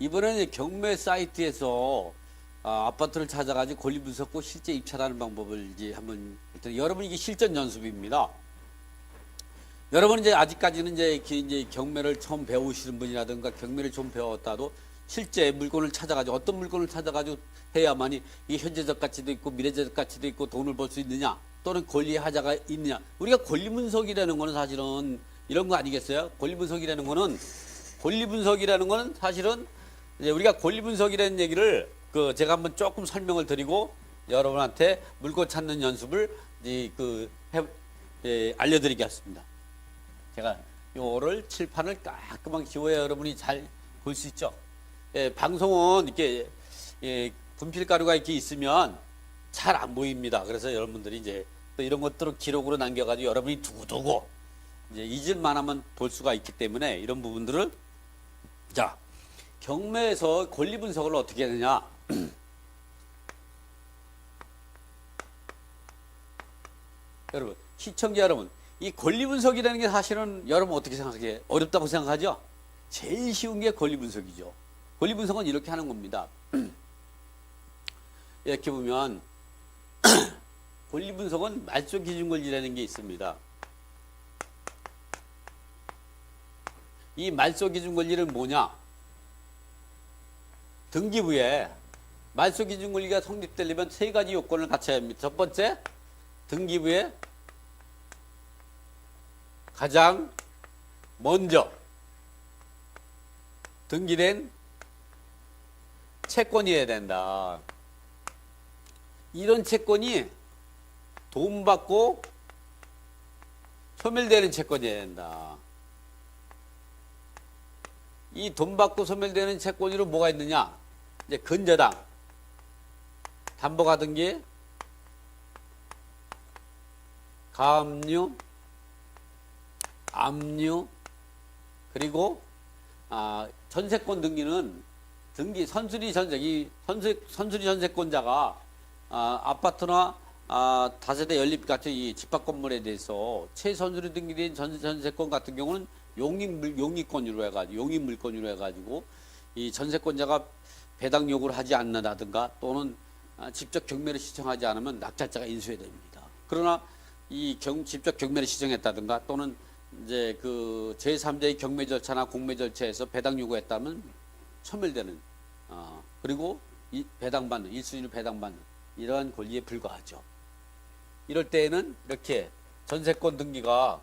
이번에는 경매 사이트에서 아파트를 찾아가지고 권리 분석고 실제 입찰하는 방법을 이제 한번 일단 여러분 이게 실전 연습입니다. 여러분 이제 아직까지는 이제 경매를 처음 배우시는 분이라든가 경매를 좀 배웠다도 실제 물건을 찾아가지고 어떤 물건을 찾아가지고 해야만이 이게 현재적 가치도 있고 미래적 가치도 있고 돈을 벌 수 있느냐 또는 권리의 하자가 있느냐. 우리가 권리 분석이라는 거는 사실은 이런 거 아니겠어요? 권리 분석이라는 거는 사실은 이제 우리가 권리 분석이라는 얘기를 제가 한번 조금 설명을 드리고 여러분한테 물건 찾는 연습을 알려드리겠습니다. 제가 요거를 칠판을 깔끔하게 지워야 여러분이 잘 볼 수 있죠. 방송은 이렇게 분필가루가 이렇게 있으면 잘 안 보입니다. 그래서 여러분들이 이제 또 이런 것들을 기록으로 남겨가지고 여러분이 두고두고 이제 잊을만 하면 볼 수가 있기 때문에 이런 부분들을 자 경매에서 권리 분석을 어떻게 하느냐. 여러분 시청자 여러분 이 권리 분석이라는 게 사실은 여러분 어떻게 생각해요? 어렵다고 생각하죠? 제일 쉬운 게 권리 분석이죠. 권리 분석은 이렇게 하는 겁니다. 이렇게 보면 권리 분석은 말소 기준 권리라는 게 있습니다. 이 말소 기준 권리는 뭐냐? 등기부에 말소 기준 권리가 성립되려면 세 가지 요건을 갖춰야 합니다. 첫 번째, 등기부에 가장 먼저 등기된 채권이어야 된다. 이런 채권이 돈 받고 소멸되는 채권이어야 된다. 이 돈 받고 소멸되는 채권으로 뭐가 있느냐? 이제 근저당, 담보가등기, 가압류, 압류, 그리고 전세권 등기는 선수리 전세권자가 아파트나 다세대 연립 같은 이 집합 건물에 대해서 최선수리 등기된 전세권 같은 경우는 용익물권으로 해가지고 이 전세권자가 배당 요구를 하지 않는다든가 또는 직접 경매를 시청하지 않으면 낙찰자가 인수해야 됩니다. 그러나 이 직접 경매를 시청했다든가 또는 이제 제3자의 경매 절차나 공매 절차에서 배당 요구했다면 소멸되는 그리고 배당받는 1순위로 배당받는 이러한 권리에 불과하죠. 이럴 때에는 이렇게 전세권 등기가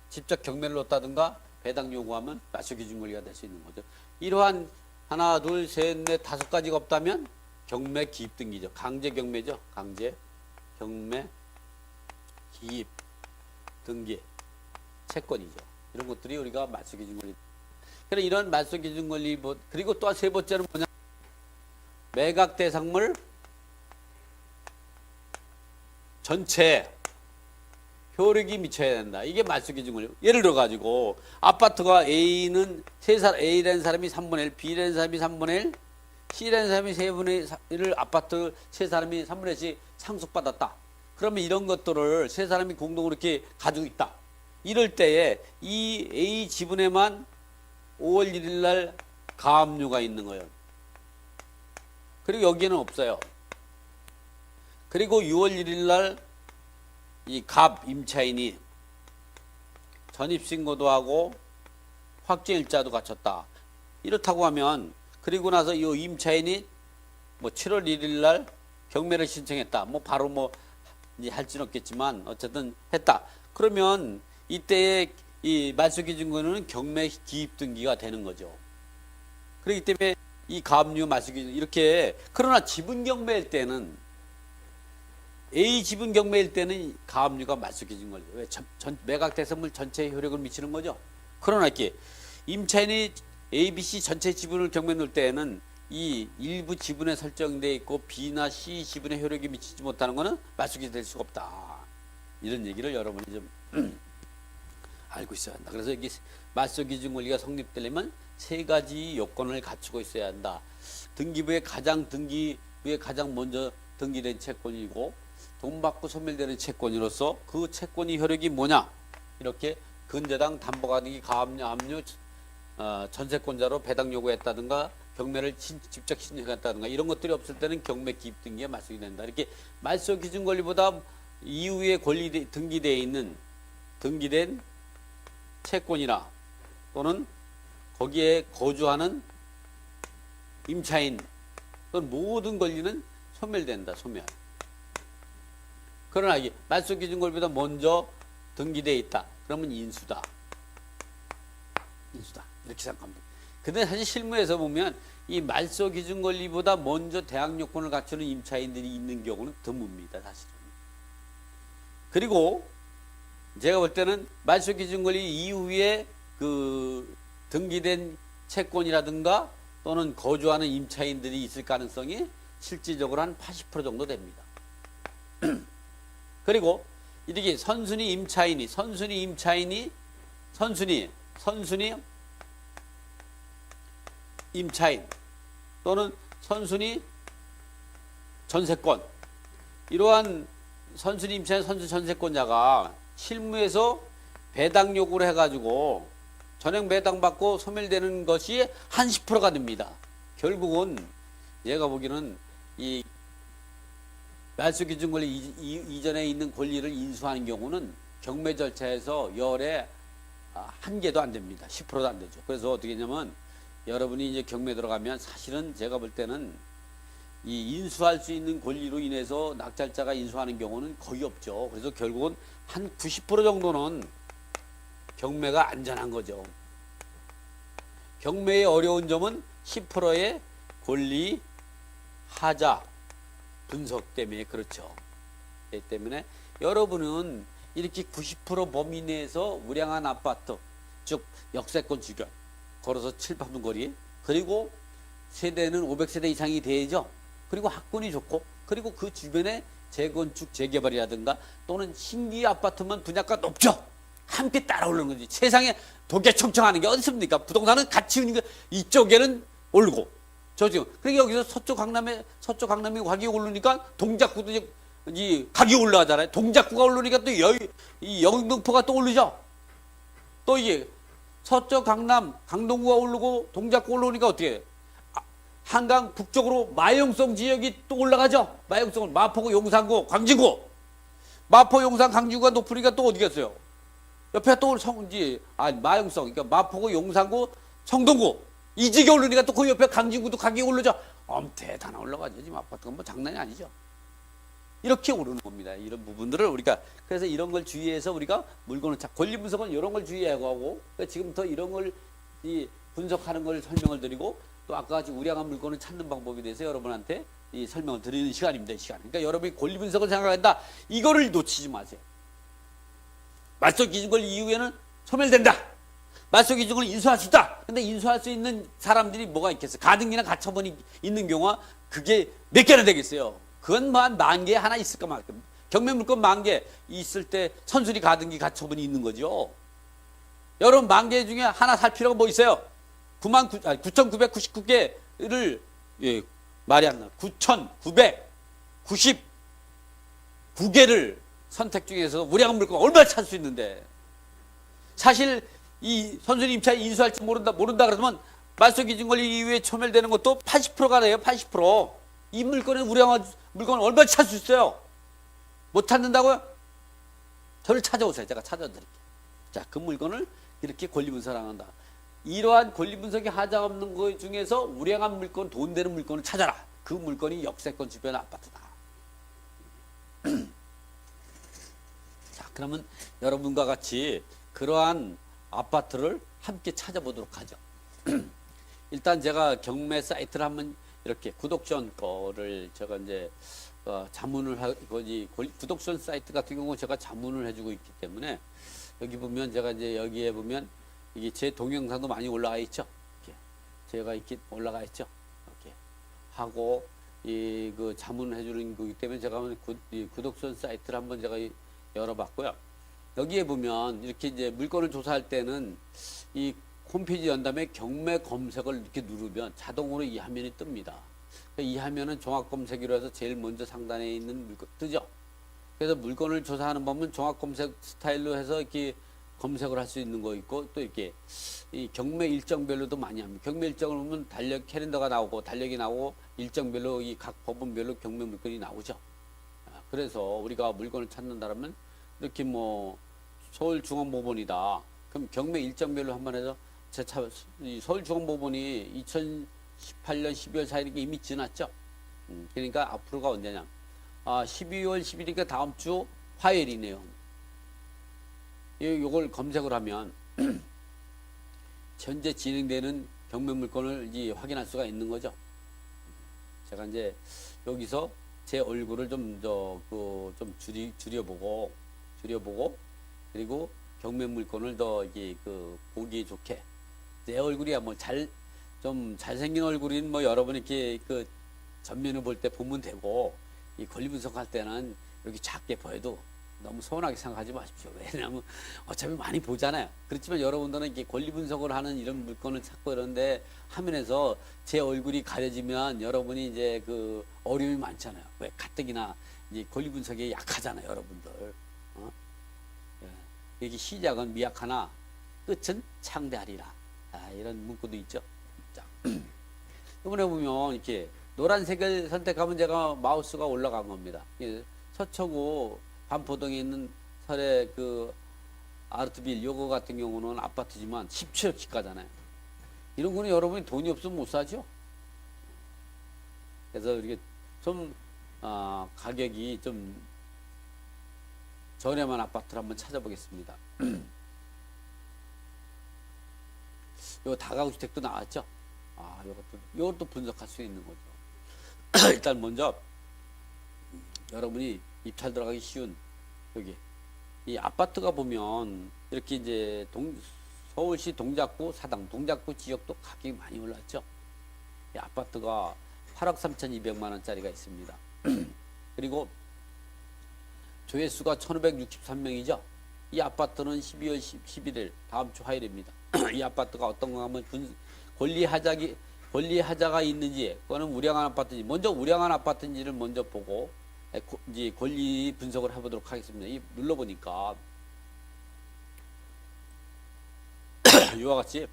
직접 경매를 놓다든가 배당 요구하면 말소 기준 권리가 될 수 있는 거죠. 이러한 하나, 둘, 셋, 넷, 다섯 가지가 없다면 경매 기입 등기죠. 강제 경매죠. 강제 경매 기입 등기 채권이죠. 이런 것들이 우리가 말소 기준 권리. 그래서 이런 말소 기준 권리 그리고 또 세 번째는 뭐냐? 매각 대상물 전체 효력이 미쳐야 된다. 이게 말소 기준 권리. 예를 들어 가지고 아파트가 A라는 사람이 3분의 1, B라는 사람이 3분의 1, C라는 사람이 3분의 1을 아파트 세 사람이 3분의 1씩 상속받았다. 그러면 이런 것들을 세 사람이 공동으로 이렇게 가지고 있다. 이럴 때에 이 A 지분에만 5월 1일 날 가압류가 있는 거예요. 그리고 여기에는 없어요. 그리고 6월 1일 날 이 갑 임차인이 전입신고도 하고 확정일자도 갖췄다. 이렇다고 하면 그리고 나서 이 임차인이 7월 1일 날 경매를 신청했다. 바로 이제 할지는 없겠지만 어쨌든 했다. 그러면 이때의 이 말소 기준권은 경매 기입 등기가 되는 거죠. 그렇기 때문에 이 가압류 말소 기준 이렇게 그러나 지분 경매일 때는 A 지분 경매일 때는 가압류가 말소 기준 권리. 왜 매각 대상물 전체에 효력을 미치는 거죠. 그러나 이렇게 임차인이 A, B, C 전체 지분을 경매 놓을 때에는 이 일부 지분에 설정되어 있고 B나 C 지분에 효력이 미치지 못하는 것은 말소 기준이 될 수가 없다. 이런 얘기를 여러분이 좀 알고 있어야 한다. 그래서 이게 말소 기준 권리가 성립되려면 세 가지 요건을 갖추고 있어야 한다. 등기부에 가장 먼저 등기된 채권이고 돈 받고 소멸되는 채권으로서 그 채권이 효력이 뭐냐? 이렇게 근저당, 담보가등기, 가압류, 압류, 전세권자로 배당 요구했다든가 경매를 직접 신청했다든가 이런 것들이 없을 때는 경매 기입 등기에 말소가 된다. 이렇게 말소 기준 권리보다 이후에 등기되어 있는 등기된 채권이나 또는 거기에 거주하는 임차인 또는 모든 권리는 소멸된다. 소멸. 그러나 이게 말소 기준 권리보다 먼저 등기되어 있다. 그러면 인수다. 인수다. 이렇게 생각하면 됩니다. 근데 사실 실무에서 보면 이 말소 기준 권리보다 먼저 대항 요건을 갖추는 임차인들이 있는 경우는 드뭅니다. 사실은. 그리고 제가 볼 때는 말소 기준 권리 이후에 그 등기된 채권이라든가 또는 거주하는 임차인들이 있을 가능성이 실질적으로 한 80% 정도 됩니다. 그리고 이렇게 선순위 임차인 또는 선순위 전세권, 이러한 선순위 임차인, 선순위 전세권자가 실무에서 배당 요구를 해가지고 전액 배당받고 소멸되는 것이 한 10%가 됩니다. 결국은 제가 보기에는 이 말소 기준 권리 이전에 있는 권리를 인수하는 경우는 경매 절차에서 열의 한 개도 안 됩니다. 10%도 안 되죠. 그래서 어떻게 했냐면 여러분이 이제 경매 들어가면 사실은 제가 볼 때는 이 인수할 수 있는 권리로 인해서 낙찰자가 인수하는 경우는 거의 없죠. 그래서 결국은 한 90% 정도는 경매가 안전한 거죠. 경매의 어려운 점은 10%의 권리 하자 분석 때문에 그렇죠. 그 때문에 여러분은 이렇게 90% 범위 내에서 우량한 아파트, 즉 역세권 주변, 걸어서 7, 8분 거리, 그리고 세대는 500세대 이상이 돼야죠. 그리고 학군이 좋고, 그리고 그 주변에 재건축, 재개발이라든가 또는 신규 아파트만 분양가 높죠. 함께 따라 오르는 거지. 세상에 도개청청하는 게 어디 있습니까? 부동산은 같이 오는 게 이쪽에는 오르고 저쪽. 그러니까 여기서 서쪽 강남에 가격이 오르니까 동작구도 이 가격이 올라가잖아요. 동작구가 오르니까 또 이 영등포가 또 오르죠. 또 이게 서쪽 강남 강동구가 오르고 동작구 올라오니까 어떻게 해요? 한강 북쪽으로 마용성 지역이 또 올라가죠. 마용성은 마포구, 용산구, 광진구. 마포, 용산, 광진구가 높으니까 또 어디 갔어요? 옆에 또 마용성, 그러니까 마포구, 용산구, 성동구. 이 지역에 오르니까 또 그 옆에 광진구도 가격이 오르죠. 대단한 올라가죠. 지금 아파트가 뭐 장난이 아니죠. 이렇게 오르는 겁니다. 이런 부분들을 우리가, 그래서 이런 걸 주의해서 우리가 물건을 권리 분석은 이런 걸 주의하고 하고, 그러니까 지금부터 이런 걸 분석하는 걸 설명을 드리고, 또 아까 같이 우량한 물건을 찾는 방법에 대해서 여러분한테 이 설명을 드리는 시간입니다. 이 시간. 그러니까 여러분이 권리 분석을 생각한다. 이거를 놓치지 마세요. 말소 기준 권리 이후에는 소멸된다. 말소 기준 권리 인수할 수 있다. 근데 인수할 수 있는 사람들이 뭐가 있겠어요? 가등기나 가처분이 있는 경우가 그게 몇 개나 되겠어요? 그건 뭐 한 10,000개 하나 있을까 말까. 경매 물건 10,000개 있을 때 선순위 가등기 가처분이 있는 거죠. 여러분 10,000개 중에 하나 살 필요가 뭐 있어요? 9,999개를 말이 안 나. 9,999개를 선택 중에서 우량한 물건 얼마나 찾을 수 있는데, 사실 이 선순위 임차인 인수할지 모른다 그러면 말소 기준 권리 이후에 소멸되는 것도 80%가 돼요. 80%. 이 물건은 우량한 물건을 얼마나 찾을 수 있어요? 못 찾는다고요? 저를 찾아오세요. 제가 찾아드릴게요. 자, 그 물건을 이렇게 권리 분석을 한다. 이러한 권리 분석이 하자 없는 것 중에서 우량한 물건, 돈 되는 물건을 찾아라. 그 물건이 역세권 주변 아파트다. 자, 그러면 여러분과 같이 그러한 아파트를 함께 찾아보도록 하죠. 일단 제가 경매 사이트를 한번 이렇게 구독전 거를 제가 이제 자문을 구독전 사이트 같은 경우 제가 자문을 해주고 있기 때문에 여기 보면 제가 이제 여기에 보면 이게 제 동영상도 많이 올라가 있죠. 이렇게 제가 이렇게 올라가 있죠. 이렇게 하고 그 자문을 해주는 거기 때문에 제가 구독전 사이트를 한번 제가 열어봤고요. 여기에 보면 이렇게 이제 물건을 조사할 때는 이 홈페이지 연 다음에 경매 검색을 이렇게 누르면 자동으로 이 화면이 뜹니다. 이 화면은 종합 검색으로 해서 제일 먼저 상단에 있는 물건 뜨죠. 그래서 물건을 조사하는 법은 종합 검색 스타일로 해서 이렇게 검색을 할 수 있는 거 있고 또 이렇게 이 경매 일정별로도 많이 합니다. 경매 일정을 보면 달력 캘린더가 나오고 달력이 나오고 일정별로 이 각 법원별로 경매 물건이 나오죠. 그래서 우리가 물건을 찾는다면 이렇게 뭐 서울중앙법원이다. 그럼 경매 일정별로 한번 해서 이 서울중앙법원이 2018년 12월 4일이니까 이미 지났죠. 그러니까 앞으로가 언제냐? 12월 10일이니까 다음 주 화요일이네요. 요걸 검색을 하면 현재 진행되는 경매 물건을 이제 확인할 수가 있는 거죠. 제가 이제 여기서 제 얼굴을 좀 줄여보고 그리고 경매 물건을 더 이게 보기 좋게 내 얼굴이야 뭐 좀 잘생긴 얼굴인 뭐 여러분이 이렇게 전면을 볼 때 보면 되고 이 권리 분석할 때는 이렇게 작게 보여도 너무 서운하게 생각하지 마십시오. 왜냐하면 어차피 많이 보잖아요. 그렇지만 여러분들은 이렇게 권리 분석을 하는 이런 물건을 찾고 이러는데 화면에서 제 얼굴이 가려지면 여러분이 이제 어려움이 많잖아요. 왜 가뜩이나 이제 권리 분석에 약하잖아요, 여러분들. 여기 시작은 미약하나 끝은 창대하리라. 이런 문구도 있죠. 자, 이번에 보면 이렇게 노란색을 선택하면 제가 마우스가 올라간 겁니다. 서초구 반포동에 있는 설의 아르트빌 요거 같은 경우는 아파트지만 17억 가잖아요. 이런 거는 여러분이 돈이 없으면 못 사죠. 그래서 이렇게 좀 가격이 좀 저렴한 아파트를 한번 찾아보겠습니다. 요 다가구 주택도 나왔죠. 요것도 분석할 수 있는 거죠. 일단 먼저 여러분이 입찰 들어가기 쉬운 여기 이 아파트가 보면 이렇게 이제 서울시 동작구 사당 동작구 지역도 가격이 많이 올랐죠. 이 아파트가 8억 3,200만 원짜리가 있습니다. 그리고 조회수가 1,563명이죠. 이 아파트는 12월 11일 다음 주 화요일입니다. 이 아파트가 어떤 거 하면 권리하자가 있는지 그거는 우량한 아파트인지 먼저 우량한 아파트인지를 먼저 보고 이제 권리 분석을 해보도록 하겠습니다. 이 눌러보니까 이와 같이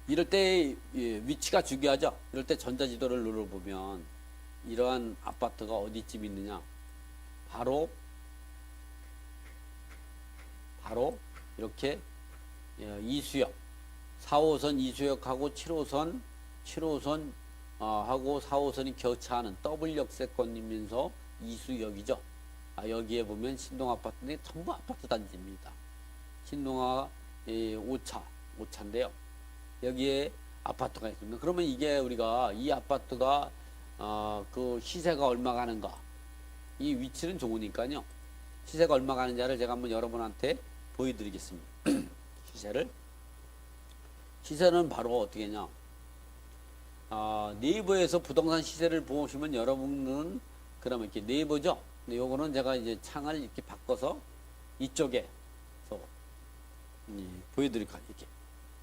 이럴 때 위치가 중요하죠. 이럴 때 전자지도를 눌러보면 이러한 아파트가 어디쯤 있느냐 바로 이렇게 이수역 4호선 이수역하고 7호선 하고 4호선이 교차하는 더블 역세권이면서 이수역이죠. 여기에 보면 신동 아파트인데 전부 아파트 단지입니다. 신동아 5차인데요. 여기에 아파트가 있습니다. 그러면 이게 우리가 이 아파트가 시세가 얼마 가는가 이 위치는 좋으니까요. 시세가 얼마 가는지를 제가 한번 여러분한테 보여드리겠습니다. 시세는 바로 어떻게 하냐 네이버에서 부동산 시세를 보시면 여러분은 그러면 이렇게 네이버죠. 근데 요거는 제가 이제 창을 이렇게 바꿔서 이쪽에서 보여드릴 거예요.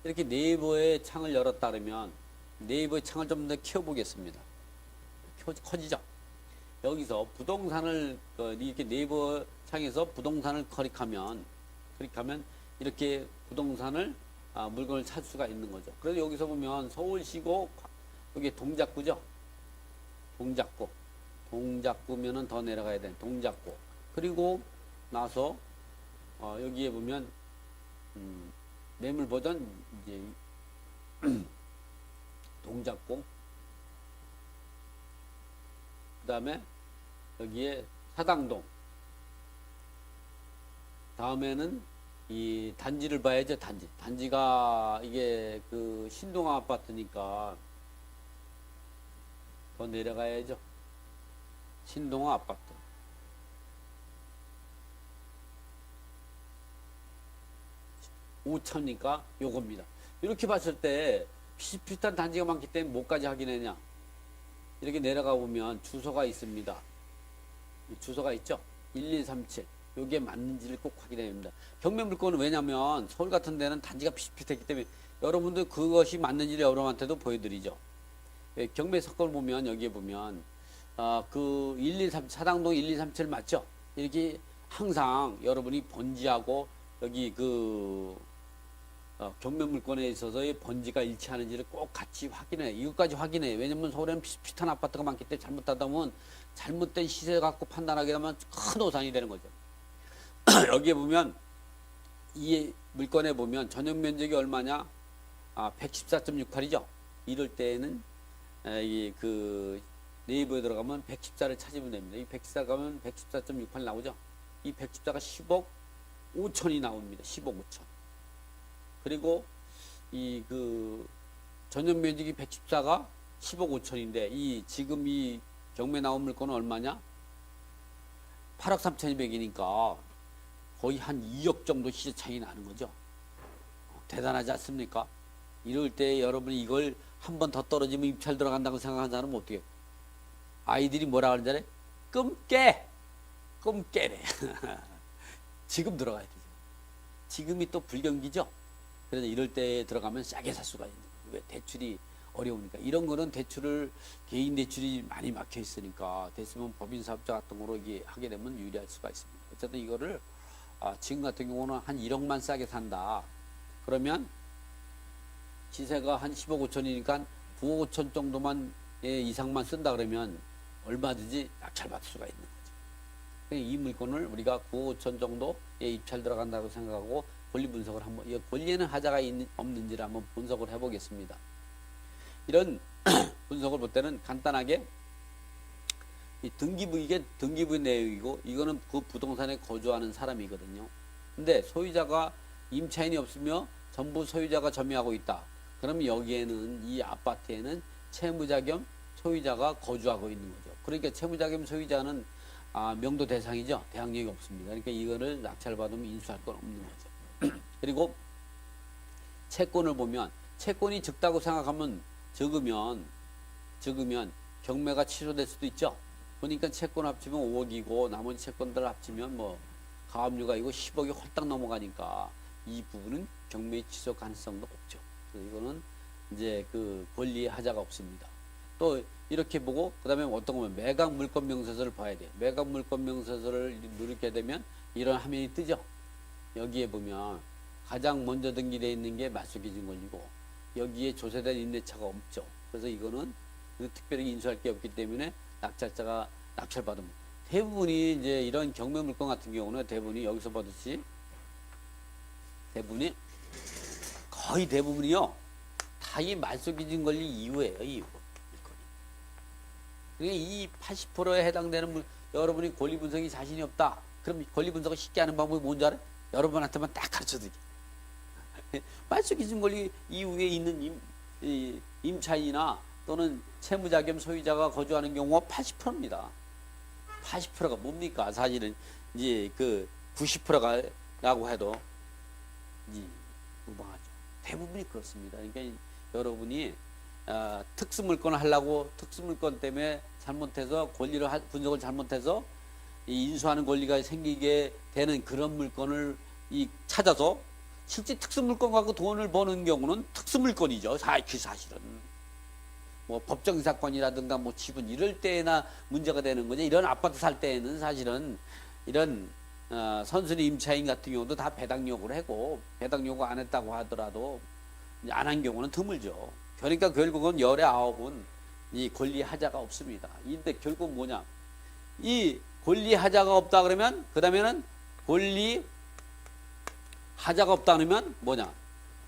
이렇게 네이버의 창을 열었다 그러면 네이버의 창을 좀 더 키워보겠습니다. 커지죠. 여기서 부동산을 이렇게 네이버 창에서 부동산을 클릭하면 이렇게 부동산을 물건을 찾을 수가 있는 거죠. 그래서 여기서 보면 서울시고 여기 동작구죠. 동작구면은 더 내려가야 돼. 동작구. 그리고 나서 여기에 보면 매물 버전 이제 동작구. 그다음에 여기에 사당동. 다음에는 이 단지를 봐야죠. 단지가 이게 신동아 아파트니까 더 내려가야죠. 신동아 아파트. (5천이니까) 요겁니다. 이렇게 봤을 때 비슷비슷한 단지가 많기 때문에 뭐까지 확인했냐. 이렇게 내려가 보면 주소가 있습니다. 주소가 있죠. 1137. 여기에 맞는지를 꼭 확인해야 됩니다. 경매 물건은 왜냐면 서울 같은 데는 단지가 비슷비슷했기 때문에 여러분들 그것이 맞는지를 여러분한테도 보여드리죠. 경매 사건을 보면 여기에 보면 123 사당동 1237 맞죠? 이렇게 항상 여러분이 번지하고 여기 그 경매 물건에 있어서의 번지가 일치하는지를 꼭 같이 확인해. 이것까지 확인해. 왜냐면 서울에는 비슷한 아파트가 많기 때문에 잘못하다 보면 잘못된 시세 갖고 판단하게 되면 큰 오산이 되는 거죠. 여기에 보면 이 물건에 보면 전용 면적이 얼마냐? 114.68이죠. 이럴 때에는 그 네이버에 들어가면 114를 찾으면 됩니다. 이 114 가면 114.68 나오죠. 이 114가 10억 5천이 나옵니다. 10억 5천. 그리고 이 그 전용 면적이 114가 10억 5천인데 이 지금 이 경매 나온 물건은 얼마냐? 8억 3,200이니까 거의 한 2억 정도 시세 차이 나는 거죠. 대단하지 않습니까? 이럴 때 여러분이 이걸 한 번 더 떨어지면 입찰 들어간다고 생각하는 사람은 어떻게 해요? 아이들이 뭐라 그러는지 알아요? 꿈깨래. 지금 들어가야 되죠. 지금이 또 불경기죠. 그래서 이럴 때 들어가면 싸게 살 수가 있는 거예요. 왜? 대출이 어려우니까. 이런 거는 대출을 개인 대출이 많이 막혀 있으니까 됐으면 법인사업자 같은 거로 이게 하게 되면 유리할 수가 있습니다. 어쨌든 이거를 지금 같은 경우는 한 1억만 싸게 산다. 그러면 시세가 한 10억 5천이니까 9억 5천 정도만 이상만 쓴다 그러면 얼마든지 낙찰받을 수가 있는 거죠. 이 물건을 우리가 9억 5천 정도에 입찰 들어간다고 생각하고 권리 분석을 한번, 이 권리에는 하자가 없는지를 한번 분석을 해보겠습니다. 이런 분석을 볼 때는 간단하게 이 등기부, 이게 등기부 내역이고 이거는 그 부동산에 거주하는 사람이거든요. 근데 소유자가 임차인이 없으며 전부 소유자가 점유하고 있다. 그러면 여기에는 이 아파트에는 채무자 겸 소유자가 거주하고 있는 거죠. 그러니까 채무자 겸 소유자는 명도 대상이죠. 대항력이 없습니다. 그러니까 이거를 낙찰받으면 인수할 건 없는 거죠. 그리고 채권을 보면 채권이 적다고 생각하면 적으면 경매가 취소될 수도 있죠. 그러니까 채권 합치면 5억이고 나머지 채권들 합치면 뭐 가압류가 이거 10억이 홀딱 넘어가니까 이 부분은 경매 취소 가능성도 없죠. 그래서 이거는 이제 그 권리의 하자가 없습니다. 또 이렇게 보고 그다음에 어떤 거면 매각 물권 명세서를 봐야 돼요. 매각 물권 명세서를 누르게 되면 이런 화면이 뜨죠. 여기에 보면 가장 먼저 등기되어 있는 게 맞수기준 권리고 여기에 조세된 임대차가 없죠. 그래서 이거는 특별히 인수할 게 없기 때문에 낙찰자가 낙찰받으면 대부분이 이제 이런 경매 물건 같은 경우는 대부분이 여기서 보듯이 거의 대부분이요 다 이 말소기준 권리 이후예요. 이후. 그러니까 이 80%에 해당되는 여러분이 권리 분석이 자신이 없다. 그럼 권리 분석을 쉽게 하는 방법이 뭔지 알아요? 여러분한테만 딱 가르쳐드릴게요. 말소기준 권리 이후에 있는 임차인이나 또는 채무자 겸 소유자가 거주하는 경우가 80%입니다. 80%가 뭡니까? 사실은 이제 그 90%라고 해도 이제 무방하죠. 대부분이 그렇습니다. 그러니까 여러분이 특수물건을 하려고 특수물건 때문에 잘못해서 권리를 분석을 잘못해서 이 인수하는 권리가 생기게 되는 그런 물건을 찾아서 실제 특수물건 갖고 돈을 버는 경우는 특수물건이죠. 사실은 뭐 법정 사건이라든가 뭐 지분 이럴 때나 문제가 되는 거죠. 이런 아파트 살 때에는 사실은 이런 선순위 임차인 같은 경우도 다 배당 요구를 하고 배당 요구 안 했다고 하더라도 안 한 경우는 드물죠. 그러니까 결국은 열의 9은 이 권리 하자가 없습니다. 근데 결국 뭐냐? 이 권리 하자가 없다 그러면 그다음에는 권리 하자가 없다 그러면 뭐냐?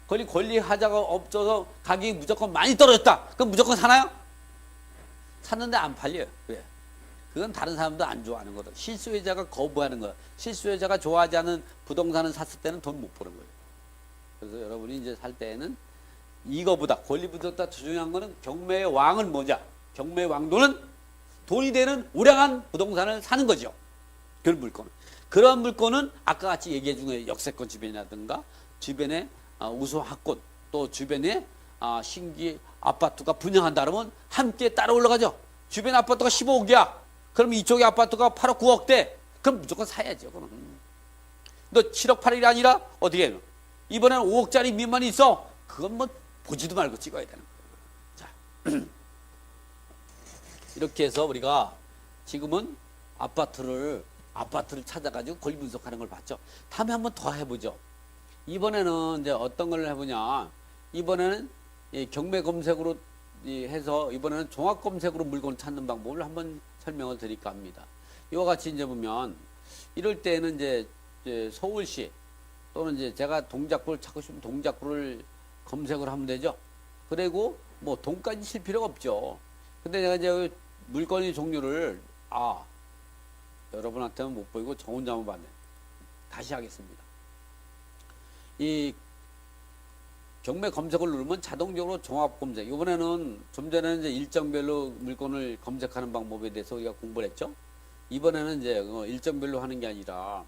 권리 하자가 없어서 가격이 무조건 많이 떨어졌다. 그럼 무조건 사나요? 샀는데 안 팔려요. 왜? 그건 다른 사람도 안 좋아하는 거다. 실수요자가 거부하는 거야. 실수요자가 좋아하지 않은 부동산을 샀을 때는 돈 못 버는 거예요. 그래서 여러분이 이제 살 때에는 이거보다 권리보다 중요한 거는 경매의 왕은 뭐냐? 경매의 왕도는 돈이 되는 우량한 부동산을 사는 거죠. 그 물건은. 그런 물건은 아까 같이 얘기해 준 거예요. 역세권 주변이라든가 주변에 우수학권 또 주변에 신규 아파트가 분양한다 그러면 함께 따라 올라가죠. 주변 아파트가 15억이야. 그럼 이쪽의 아파트가 8억 9억대. 그럼 무조건 사야죠. 그럼. 너 7억 8억이 아니라 어떻게 해요? 이번에는 5억짜리 미만이 있어. 그건 뭐 보지도 말고 찍어야 되는 거예요. 자, 이렇게 해서 우리가 지금은 아파트를 아파트를 찾아가지고 권리 분석하는 걸 봤죠. 다음에 한번 더 해보죠. 이번에는 이제 어떤 걸 해보냐. 이번에는 이 경매 검색으로 해서 이번에는 종합 검색으로 물건을 찾는 방법을 한번 설명을 드릴까 합니다. 이와 같이 이제 보면 이럴 때는 이제 서울시 또는 이제 제가 동작구를 찾고 싶으면 동작구를 검색을 하면 되죠. 그리고 뭐 돈까지 칠 필요가 없죠. 근데 제가 이제 물건의 종류를 여러분한테는 못 보이고 저 혼자만 봤네. 다시 하겠습니다. 이 경매 검색을 누르면 자동적으로 종합 검색. 이번에는 좀 전에는 이제 일정별로 물건을 검색하는 방법에 대해서 우리가 공부를 했죠. 이번에는 이제 일정별로 하는 게 아니라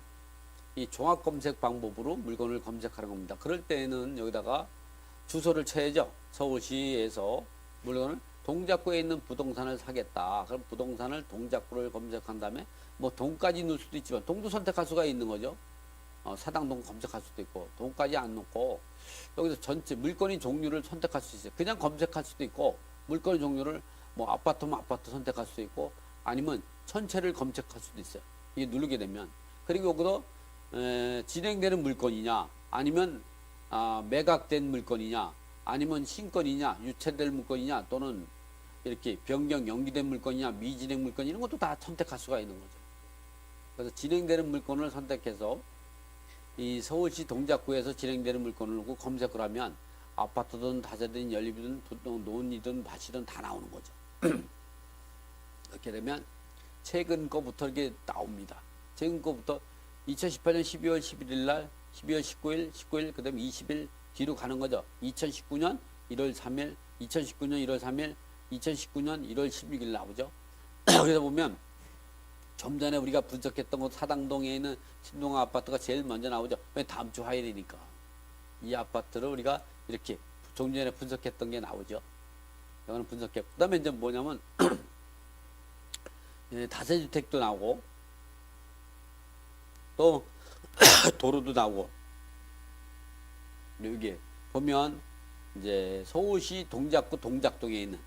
이 종합 검색 방법으로 물건을 검색하는 겁니다. 그럴 때는 여기다가 주소를 쳐야죠. 서울시에서 물건을 동작구에 있는 부동산을 사겠다. 그럼 부동산을 동작구를 검색한 다음에 뭐 동까지 넣을 수도 있지만 동도 선택할 수가 있는 거죠. 사당동 검색할 수도 있고 동까지 안 넣고 여기서 전체 물건의 종류를 선택할 수 있어요. 그냥 검색할 수도 있고 물건의 종류를 뭐 아파트면 아파트 선택할 수도 있고 아니면 전체를 검색할 수도 있어요. 이게 누르게 되면 그리고 여기서 진행되는 물건이냐 아니면 매각된 물건이냐 아니면 신건이냐 유찰될 물건이냐 또는 이렇게 변경 연기된 물건이냐 미진행 물건 이런 것도 다 선택할 수가 있는 거죠. 그래서 진행되는 물건을 선택해서 이 서울시 동작구에서 진행되는 물건을 놓고 검색을 하면 아파트든 다세든 연립이든 논이든 밭이든 다 나오는 거죠. 이렇게 되면 최근 거부터 이렇게 나옵니다. 최근 거부터 2018년 12월 11일 날 12월 19일 그 다음에 20일 뒤로 가는 거죠. 2019년 1월 3일 2019년 1월 3일 2019년 1월 16일 나오죠. 그래서 보면 좀 전에 우리가 분석했던 곳 사당동에 있는 신동아 아파트가 제일 먼저 나오죠. 왜 다음 주 화요일이니까. 이 아파트를 우리가 이렇게 좀 전에 분석했던 게 나오죠. 이거는 분석했고. 그 다음에 이제 뭐냐면 다세주택도 나오고 또 도로도 나오고 여기 보면 이제 서울시 동작구 동작동에 있는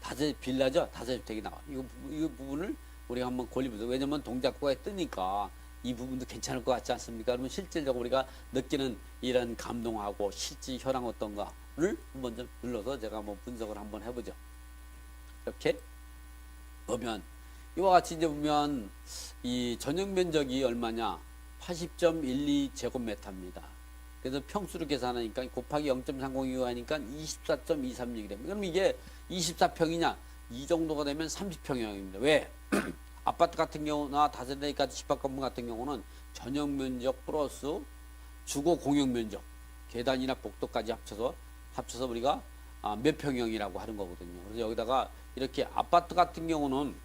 다세 빌라죠. 다세주택이 나와. 이거 부분을 우리가 한번 권리분석. 왜냐면 동작구가 뜨니까 이 부분도 괜찮을 것 같지 않습니까? 그러면 실질적으로 우리가 느끼는 이런 감동하고 실제 현황 어떤가를 한번 좀 눌러서 제가 한번 분석을 한번 해보죠. 이렇게 보면 이와 같이 이제 보면 이 전용 면적이 얼마냐? 80.12제곱미터입니다. 그래서 평수로 계산하니까 곱하기 0.302 하니까 24.236이 됩니다. 그럼 이게 24평이냐? 이 정도가 되면 30평형입니다. 왜? 아파트 같은 경우나 다세대까지 집합 건물 같은 경우는 전용 면적 플러스 주거 공용 면적, 계단이나 복도까지 합쳐서 우리가 몇 평형이라고 하는 거거든요. 그래서 여기다가 이렇게 아파트 같은 경우는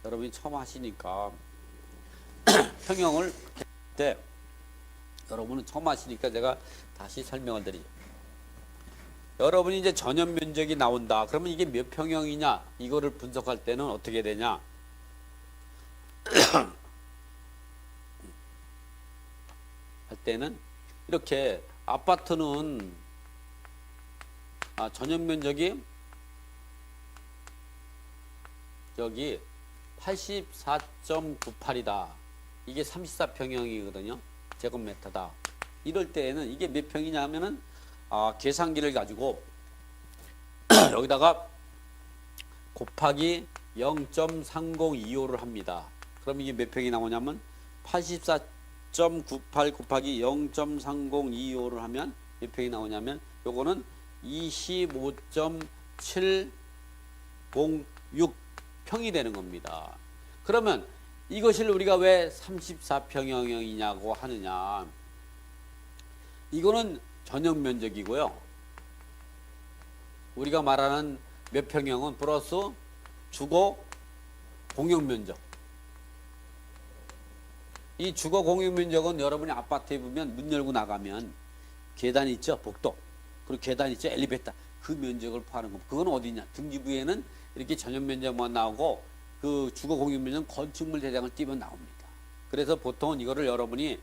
여러분이 처음 하시니까 평형을 할 때 여러분은 처음 하시니까 제가 다시 설명을 드리죠. 여러분이 이제 전용 면적이 나온다. 그러면 이게 몇 평형이냐? 이거를 분석할 때는 어떻게 되냐? 할 때는 이렇게 아파트는 전용 면적이 여기 84.98이다. 이게 34평형이거든요. 제곱미터다. 이럴 때에는 이게 몇 평이냐 하면은 계산기를 가지고 여기다가 곱하기 0.3025를 합니다. 그럼 이게 몇 평이 나오냐면 84.98 곱하기 0.3025를 하면 몇 평이 나오냐면 요거는 25.706평이 되는 겁니다. 그러면 이것을 우리가 왜 34평형이냐고 하느냐. 이거는 전용 면적이고요. 우리가 말하는 몇 평형은 플러스 주거 공용 면적. 이 주거 공용 면적은 여러분이 아파트에 보면 문 열고 나가면 계단이 있죠. 복도. 그리고 계단 있죠. 엘리베이터. 그 면적을 포함하는 겁니다. 그건 어디냐. 등기부에는 이렇게 전용 면적만 나오고 그 주거 공용 면적은 건축물 대장을 띄면 나옵니다. 그래서 보통은 이거를 여러분이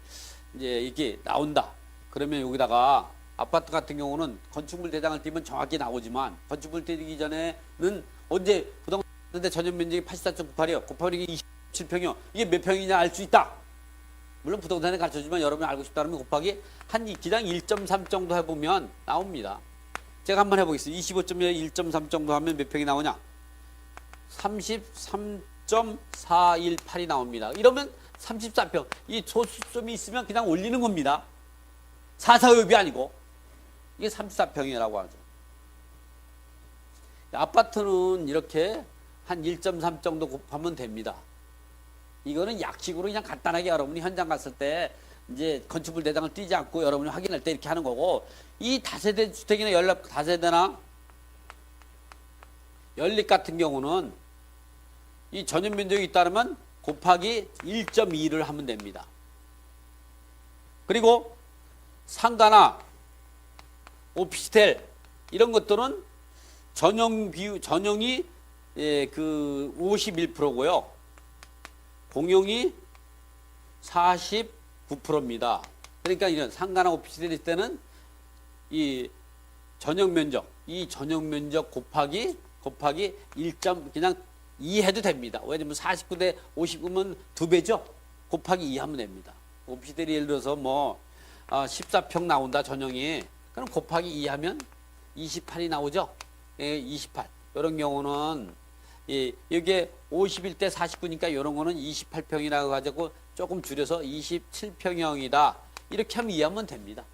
이제 이렇게 나온다. 그러면 여기다가 아파트 같은 경우는 건축물 대장을 띄면 정확히 나오지만 건축물 띄기 전에는 언제 부동산인데 전용 면적이 84.98이요. 곱하기 37평이요. 이게 몇 평이냐 알 수 있다. 물론 부동산에 가르쳐주면 여러분이 알고 싶다면 곱하기 한 기당 1.3 정도 해보면 나옵니다. 제가 한번 해보겠습니다. 25.1 1.3 정도 하면 몇 평이 나오냐? 33.418이 나옵니다. 이러면 34평. 이 소수점이 있으면 그냥 올리는 겁니다. 사사업이 아니고. 이게 34평이라고 하죠. 아파트는 이렇게 한 1.3 정도 곱하면 됩니다. 이거는 약식으로 그냥 간단하게 여러분이 현장 갔을 때 이제 건축물 대장을 띄지 않고 여러분이 확인할 때 이렇게 하는 거고, 이 다세대 주택이나 연립 다세대나 연립 같은 경우는 이 전용 면적이 있다면 곱하기 1.2를 하면 됩니다. 그리고 상가나 오피스텔 이런 것들은 전용이 그 51%고요. 공용이 49%입니다. 그러니까 이런 상가나 오피스텔 있을 때는 이 전용 면적 곱하기 1. 그냥 2 해도 됩니다. 왜냐면 49대 59면 2배죠. 곱하기 2 하면 됩니다. 오피스텔이 예를 들어서 뭐 14평 나온다 전용이. 그럼 곱하기 2 하면 28이 나오죠. 28. 이런 경우는 여기에 51대 49니까 이런 거는 28평이라고 가지고 조금 줄여서 27평형이다. 이렇게 하면 이해하면 됩니다.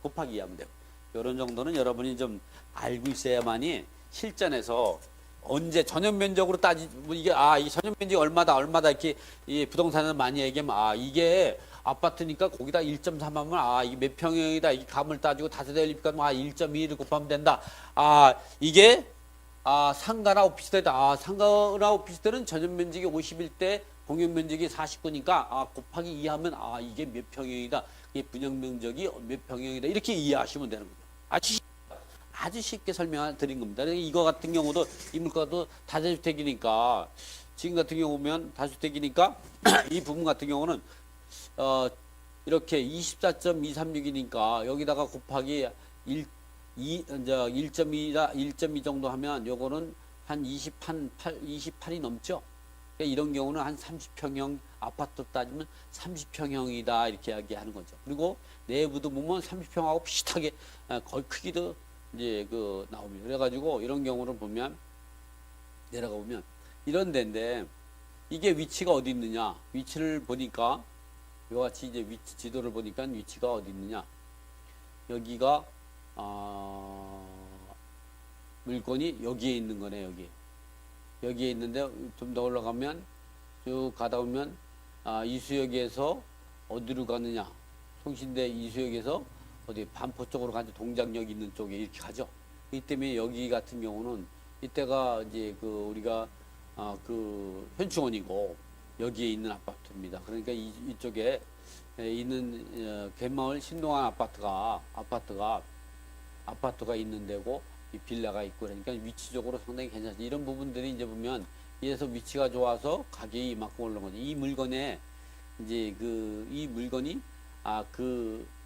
곱하기 이해하면 돼요. 이런 정도는 여러분이 좀 알고 있어야만이 실전에서 언제 전용 면적으로 따지고 이게 이 전용 면적이 얼마다 이렇게 이 부동산을 많이 얘기하면 이게 아파트니까 거기다 1.3 하면 이게 몇 평형이다. 이 값을 따지고 다세대 연립가 1.2를 곱하면 된다. 이게 상가나 오피스텔이다. 상가나 오피스텔은 전용 면적이 51대 공용 면적이 49니까 곱하기 2 하면 이게 몇 평형이다. 이게 분양 면적이 몇 평형이다. 이렇게 이해하시면 되는 거죠. 아주 쉽게 설명드린 겁니다. 이거 같은 경우도 이 물가도 다세주택이니까 지금 같은 경우 보면 다주택이니까 이 부분 같은 경우는 이렇게 24.236이니까 여기다가 곱하기 1.2 정도 하면 요거는 한 28이 넘죠. 그러니까 이런 경우는 한 30평형 아파트 따지면 30평형이다 이렇게 이야기하는 거죠. 그리고 내부도 보면 30평하고 비슷하게 거의 크기도 이제 나옵니다. 그래가지고 이런 경우를 보면 내려가 보면 이런 데인데 이게 위치가 어디 있느냐? 위치를 보니까 이같이 이제 지도를 보니까 위치가 어디 있느냐? 여기가 물건이 여기에 있는 거네. 여기에 있는데 좀 더 올라가면 쭉 가다 보면 이수역에서 어디로 가느냐? 송신대 이수역에서 어디 반포 쪽으로 가지 동작역 있는 쪽에 이렇게 가죠. 이 때문에 여기 같은 경우는 이때가 이제 우리가 현충원이고 여기에 있는 아파트입니다. 그러니까 이쪽에 있는 갯마을 신동안 아파트가 있는 데고 이 빌라가 있고 그러니까 위치적으로 상당히 괜찮죠. 이런 부분들이 이제 보면 이래서 위치가 좋아서 가격이 이만큼 올라온 거죠. 이 물건에 이제 이 물건이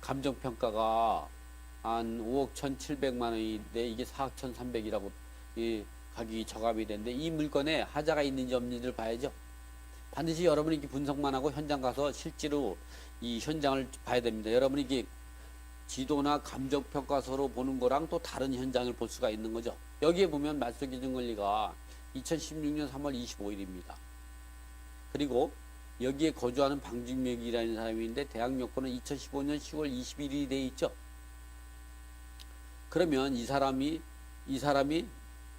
감정평가가 한 5억 1,700만 원인데 이게 4억 1,300이라고 이 가격이 저감이 되는데 이 물건에 하자가 있는지 없는지를 봐야죠. 반드시 여러분이 이렇게 분석만 하고 현장 가서 실제로 이 현장을 봐야 됩니다. 여러분이 이게 지도나 감정평가서로 보는 거랑 또 다른 현장을 볼 수가 있는 거죠. 여기에 보면 말소기준권리가 2016년 3월 25일입니다. 그리고 여기에 거주하는 방직명이라는 사람이 있는데 대학 요건은 2015년 10월 21일이 돼 있죠. 그러면 이 사람이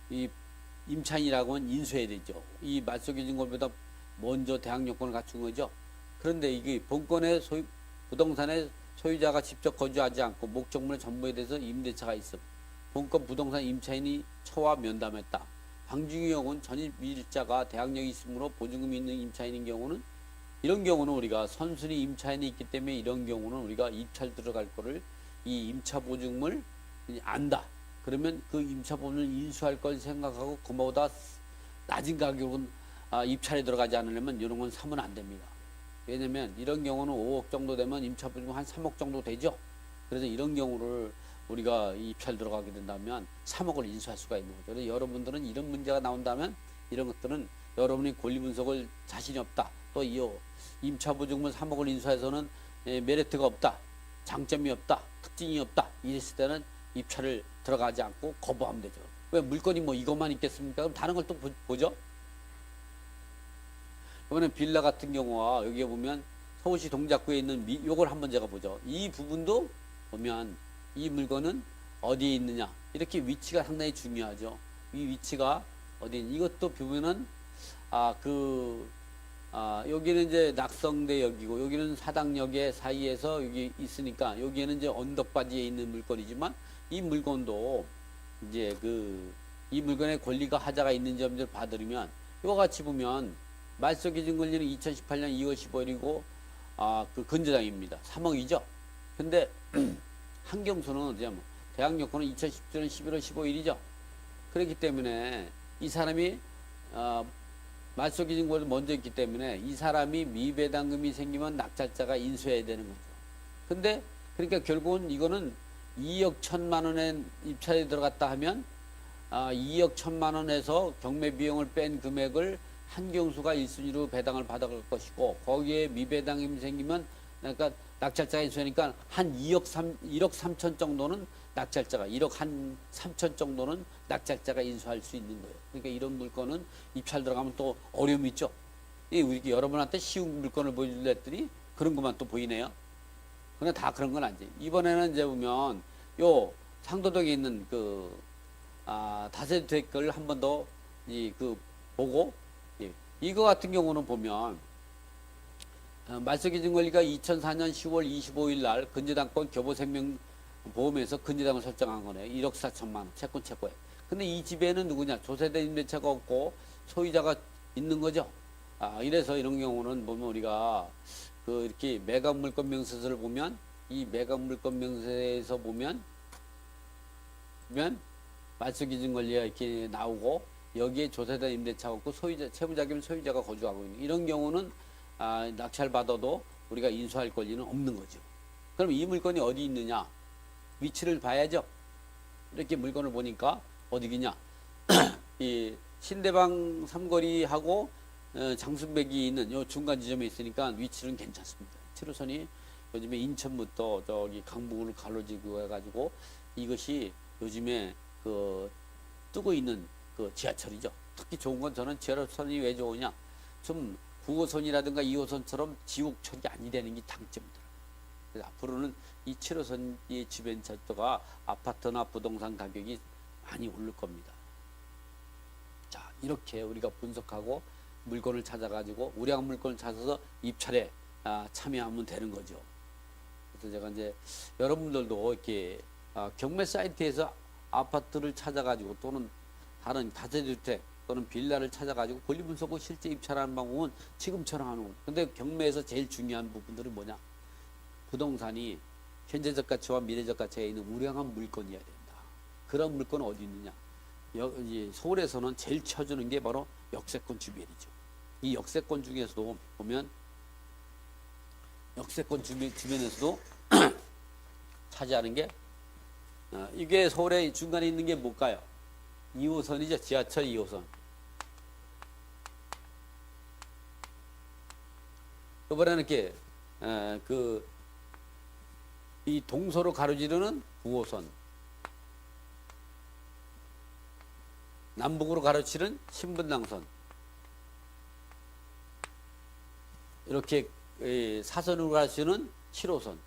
이 임차인이라고 하면 인수해야 되죠. 이 말소기준권보다 먼저 대학 요건을 갖춘 거죠. 그런데 이게 본건의 부동산의 소유자가 직접 거주하지 않고 목적물의 전부에 대해서 임대차가 있음. 본건 부동산 임차인이 처와 면담했다. 방중유역은 전입일자가 대항력이 있으므로 보증금이 있는 임차인인 경우는 이런 경우는 우리가 선순위 임차인이 있기 때문에 이런 경우는 우리가 입찰 들어갈 거를 이 임차 보증을 안다. 그러면 그 임차 보증을 인수할 걸 생각하고 그보다 낮은 가격은 입찰에 들어가지 않으려면 이런 건 사면 안 됩니다. 왜냐면 이런 경우는 5억 정도 되면 임차 보증금 한 3억 정도 되죠. 그래서 이런 경우를 우리가 입찰 들어가게 된다면 3억을 인수할 수가 있는 거죠. 그래서 여러분들은 이런 문제가 나온다면 이런 것들은 여러분이 권리 분석을 자신이 없다. 또 이 임차보증금 3억을 인수해서는 메리트가 없다. 장점이 없다. 특징이 없다. 이랬을 때는 입찰을 들어가지 않고 거부하면 되죠. 왜 물건이 뭐 이것만 있겠습니까? 그럼 다른 걸 또 보죠. 이번에 빌라 같은 경우와 여기에 보면 서울시 동작구에 있는 요걸 한번 제가 보죠. 이 부분도 보면 이 물건은 어디에 있느냐. 이렇게 위치가 상당히 중요하죠. 이 위치가 어디 이것도 보면은 여기는 이제 낙성대역이고 여기는 사당역의 사이에서 여기 있으니까 여기에는 이제 언덕바지에 있는 물건이지만 이 물건도 이제 이 물건의 권리가 하자가 있는 점을 봐드리면 이와 같이 보면 말소기준 권리는 2018년 2월 15일이고 그 근저당입니다. 3억이죠. 근데 한경수는 이제 대학여건은 2017년 11월 15일이죠. 그렇기 때문에 이 사람이 말소기준 권리를 먼저 있기 때문에 이 사람이 미배당금이 생기면 낙찰자가 인수해야 되는 거죠. 근데 그러니까 결국은 이거는 2억 1천만 원에 입찰에 들어갔다 하면 2억 1천만 원에서 경매 비용을 뺀 금액을 한경수가 1순위로 배당을 받아갈 것이고 거기에 미배당금이 생기면 그러니까 낙찰자가 인수하니까 한 1억 3천 정도는 낙찰자가 1억 한 3천 정도는 낙찰자가 인수할 수 있는 거예요. 그러니까 이런 물건은 입찰 들어가면 또 어려움이 있죠. 우리 여러분한테 쉬운 물건을 보여주려 했더니 그런 것만 또 보이네요. 근데 다 그런 건 아니지. 이번에는 이제 보면 요 상도동에 있는 다세대를 한 번 더 보고 이거 같은 경우는 보면 말소기준 권리가 2004년 10월 25일 날 근저당권 교보생명보험에서 근저당을 설정한 거네요. 1억 4천만 원 채권 채권에. 근데 이 집에는 누구냐? 조세대 임대차가 없고 소유자가 있는 거죠. 이래서 이런 경우는 보면 우리가 이렇게 매각 물건 명세서를 보면 이 매각 물건 명세에서 보면 말소기준 권리가 이렇게 나오고 여기에 조세대 임대차가 없고 소유자 채무자기면 소유자가 거주하고 있는 이런 경우는 낙찰 받아도 우리가 인수할 권리는 없는 거죠. 그럼 이 물건이 어디 있느냐? 위치를 봐야죠. 이렇게 물건을 보니까 어디냐? 이 신대방 삼거리하고 장순백이 있는 요 중간 지점에 있으니까 위치는 괜찮습니다. 7호선이 요즘에 인천부터 저기 강북을 가로지고 해가지고 이것이 요즘에 뜨고 있는 지하철이죠. 특히 좋은 건 저는 지하철이 왜 좋으냐? 좀 9호선이라든가 2호선처럼 지옥 처리 아니 되는 게 장점이더라고요. 그래서 앞으로는 이 7호선 이 주변 철도가 아파트나 부동산 가격이 많이 오를 겁니다. 자, 이렇게 우리가 분석하고 물건을 찾아가지고 우량한 물건을 찾아서 입찰에 참여하면 되는 거죠. 그래서 제가 이제 여러분들도 이렇게 경매 사이트에서 아파트를 찾아가지고 또는 다른 다세주택 또는 빌라를 찾아가지고 권리 분석을 실제 입찰하는 방법은 지금처럼 하는 거예요. 근데 경매에서 제일 중요한 부분들은 뭐냐? 부동산이 현재적 가치와 미래적 가치가 있는 우량한 물건이어야 된다. 그런 물건은 어디 있느냐? 서울에서는 제일 쳐주는 게 바로 역세권 주변이죠. 이 역세권 중에서도 보면 역세권 주변에서도 차지하는 게 이게 서울의 중간에 있는 게 뭘까요? 2호선이죠. 지하철 2호선. 이번에는 이렇게 이 동서로 가로지르는 9호선, 남북으로 가로지르는 신분당선, 이렇게 사선으로 가로지르는 7호선,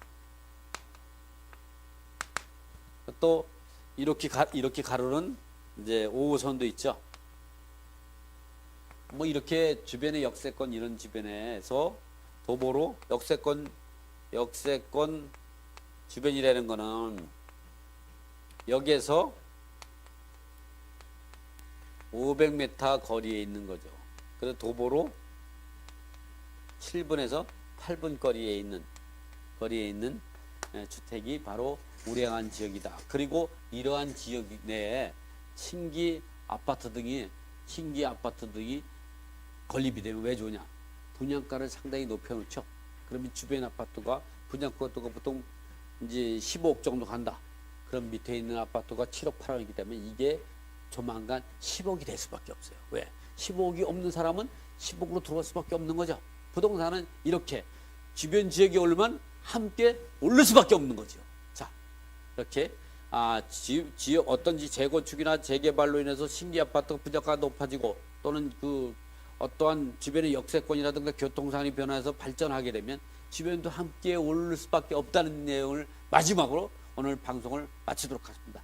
또 이렇게 가로는 이제 5호선도 있죠. 뭐 이렇게 주변의 역세권 이런 주변에서 도보로 역세권 주변이라는 거는 여기에서 500m 거리에 있는 거죠. 그래서 도보로 7분에서 8분 거리에 있는 주택이 바로 우량한 지역이다. 그리고 이러한 지역 내에 신기 아파트 등이 건립이 되면 왜 좋냐? 분양가를 상당히 높여놓죠. 그러면 주변 아파트가 분양가가 보통 이제 15억 정도 간다. 그럼 밑에 있는 아파트가 7억 8억이기 때문에 이게 조만간 10억이 될 수밖에 없어요. 왜? 15억이 없는 사람은 10억으로 들어갈 수밖에 없는 거죠. 부동산은 이렇게 주변 지역이 오르면 함께 오를 수밖에 없는 거죠. 자, 이렇게 지역 어떤지 재건축이나 재개발로 인해서 신규 아파트 분양가가 높아지고 또는 그 어떠한 주변의 역세권이라든가 교통상이 변화해서 발전하게 되면 주변도 함께 오를 수밖에 없다는 내용을 마지막으로 오늘 방송을 마치도록 하겠습니다.